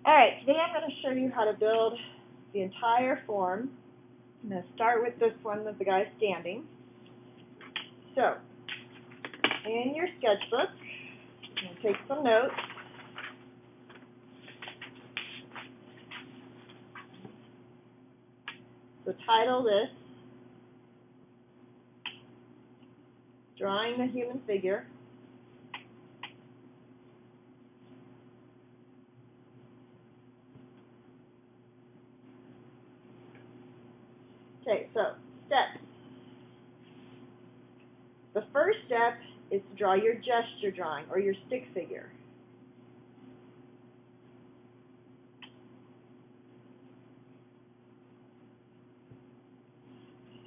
All right, today I'm going to show you how to build the entire form. I'm going to start with this one with the guy standing. So, in your sketchbook, I'm going to take some notes. So title this, Drawing the Human Figure. Okay, so steps. The first step is to draw your gesture drawing or your stick figure.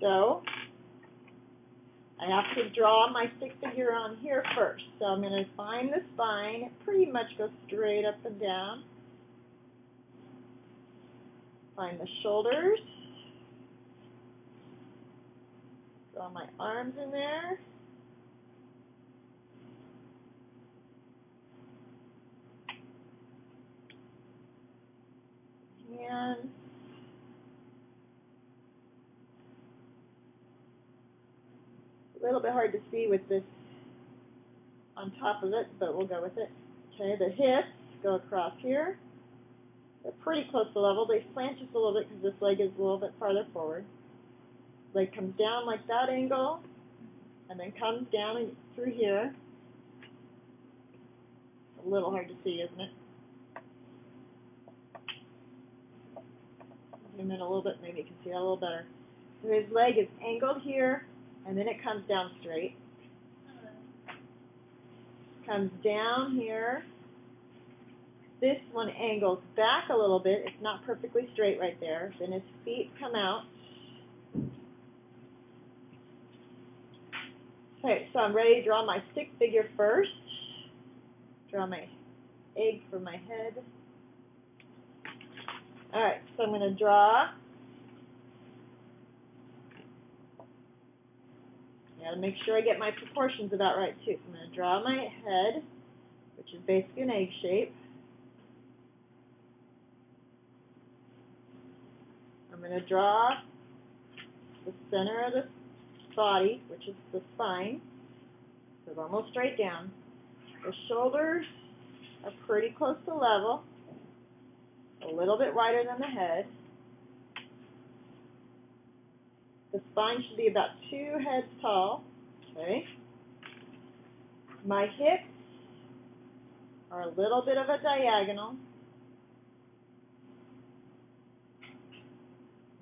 So, I have to draw my stick figure on here first. So I'm going to find the spine. It pretty much goes straight up and down. Find the shoulders. Draw my arms in there. Hands. A little bit hard to see with this on top of it, but we'll go with it. Okay, the hips go across here. They're pretty close to level. They slant just a little bit because this leg is a little bit farther forward. Leg comes down like that angle, and then comes down through here. A little hard to see, isn't it? Zoom in a little bit, maybe you can see that a little better. So his leg is angled here, and then it comes down straight. Comes down here. This one angles back a little bit. It's not perfectly straight right there. Then his feet come out. Okay, so I'm ready to draw my stick figure first. Draw my egg for my head. All right, so I'm going to draw. Got to make sure I get my proportions about right too. So I'm going to draw my head, which is basically an egg shape. I'm going to draw the center of the body, which is the spine. So it's almost straight down. The shoulders are pretty close to level, a little bit wider than the head. The spine should be about 2 heads tall. Okay. My hips are a little bit of a diagonal.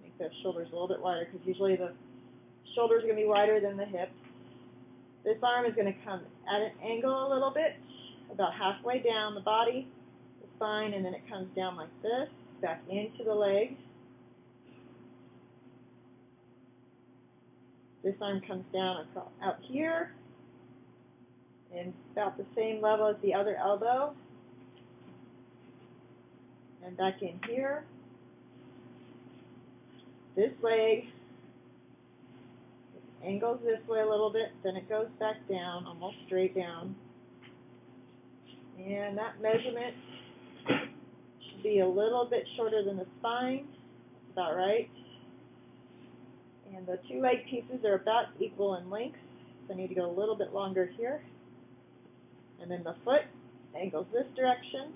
Make the shoulders a little bit wider because usually the shoulders are going to be wider than the hips. This arm is going to come at an angle a little bit, about halfway down the body, the spine, and then it comes down like this, back into the leg. This arm comes down across, out here, and about the same level as the other elbow, and back in here. This leg angles this way a little bit, then it goes back down, almost straight down. And that measurement should be a little bit shorter than the spine. That's about right. And the 2 leg pieces are about equal in length, so I need to go a little bit longer here. And then the foot angles this direction.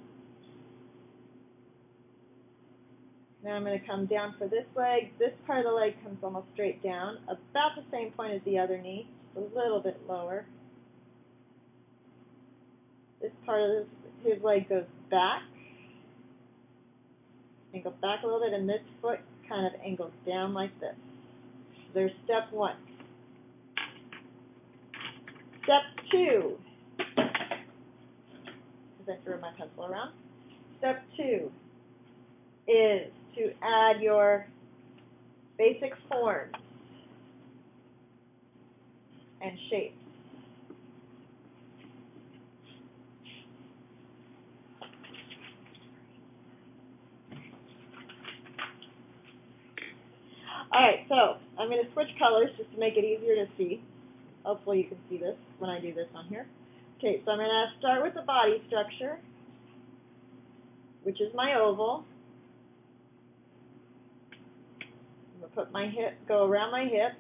Now I'm going to come down for this leg. This part of the leg comes almost straight down, about the same point as the other knee, just a little bit lower. This part of his leg goes back, angles back a little bit, and this foot kind of angles down like this. There's step 1. Step 2, because I threw my pencil around. Step 2 is to add your basic forms and shapes. Alright, so I'm going to switch colors just to make it easier to see. Hopefully you can see this when I do this on here. Okay, so I'm going to start with the body structure. which is my oval. I'm going to put my hip, go around my hips.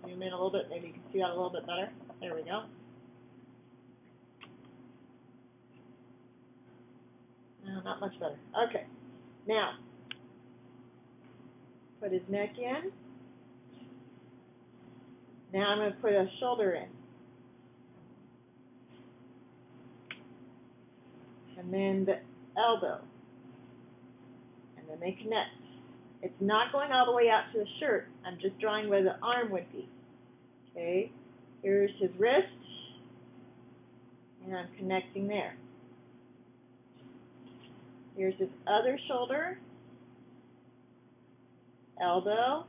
Zoom in a little bit, maybe you can see that a little bit better. There we go. No, not much better. Okay, now, put his neck in. Now I'm going to put a shoulder in. And then the elbow. And then they connect. It's not going all the way out to the shirt. I'm just drawing where the arm would be. Okay, here's his wrist. And I'm connecting there. Here's his other shoulder. Elbow.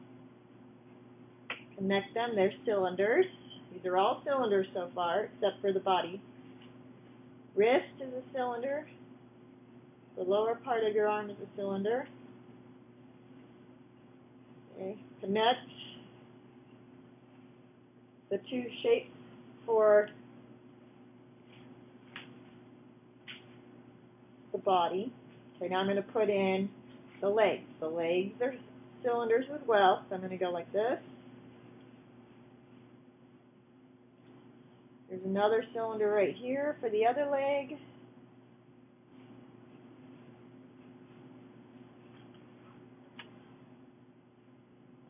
Connect them. They're cylinders. These are all cylinders so far, except for the body. Wrist is a cylinder. The lower part of your arm is a cylinder. Okay. Connect the two shapes for the body. Okay, now I'm going to put in the legs. The legs are cylinders as well, so I'm going to go like this. There's another cylinder right here for the other leg.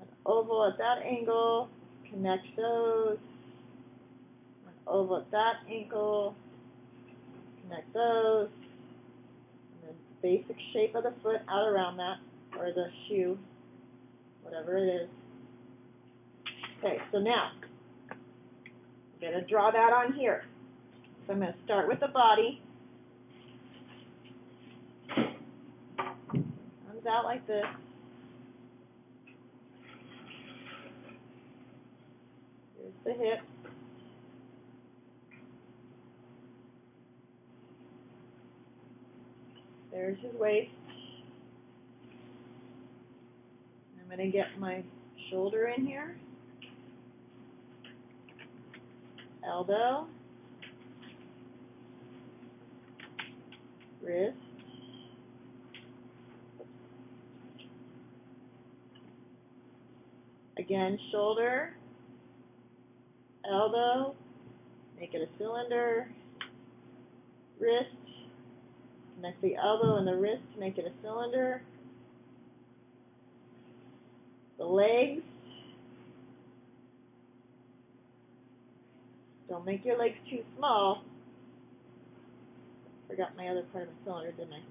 An oval at that angle, connect those. An oval at that angle, connect those. And the basic shape of the foot out around that, or the shoe, whatever it is. Okay, so now, I'm going to draw that on here. So I'm going to start with the body. Comes out like this. Here's the hip. There's his waist. I'm going to get my shoulder in here. Elbow. Wrist. Again, shoulder. Elbow. Make it a cylinder. Wrist. Connect the elbow and the wrist to make it a cylinder. The legs. Don't make your legs too small. Forgot my other part of the cylinder, didn't I?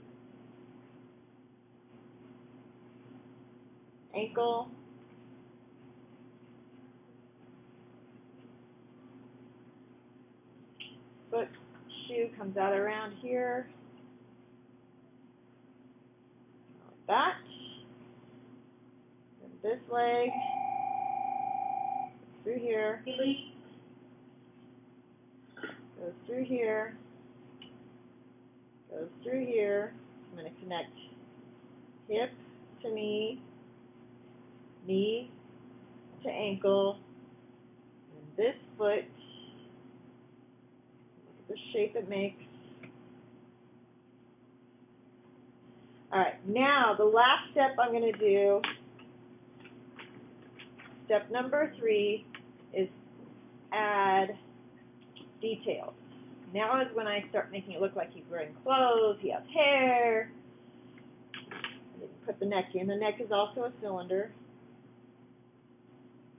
Ankle. Foot, shoe comes out around here. Like that. And this leg. Through here. Goes through here. Goes through here. I'm going to connect hip to knee to ankle, and this foot, look at the shape it makes. Alright, now the last step I'm going to do, step number 3, is add details. Now is when I start making it look like he's wearing clothes, he has hair. I didn't put the neck in. The neck is also a cylinder.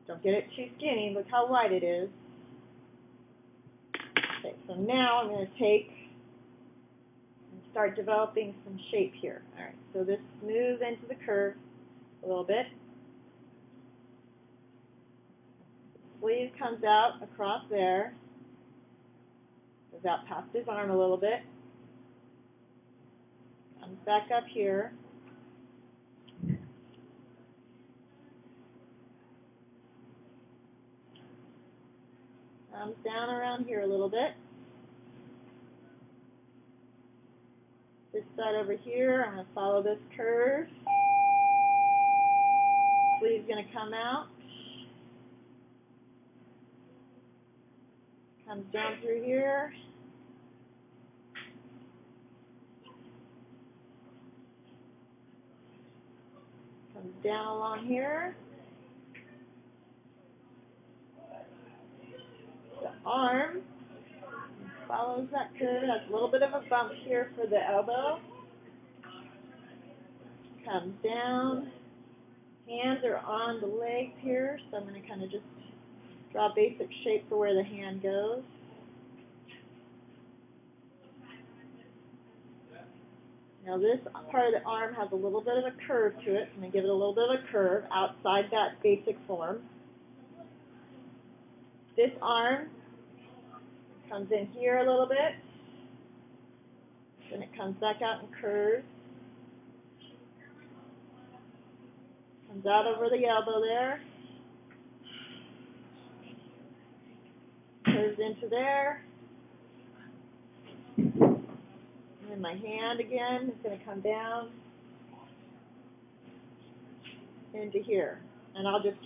Don't get it too skinny. Look how wide it is. Okay, so now I'm going to take and start developing some shape here. All right, so this moves into the curve a little bit. Sleeve comes out across there. Goes out past his arm a little bit. Comes back up here. Comes down around here a little bit. This side over here, I'm going to follow this curve. Sleeve's going to come out. Comes down through here. Comes down along here. The arm follows that curve. Has a little bit of a bump here for the elbow. Comes down. Hands are on the legs here, so I'm going to kind of just draw a basic shape for where the hand goes. Now this part of the arm has a little bit of a curve to it. I'm going to give it a little bit of a curve outside that basic form. This arm comes in here a little bit. Then it comes back out and curves. Comes out over the elbow there. Curves into there. And then my hand again is going to come down into here. And I'll just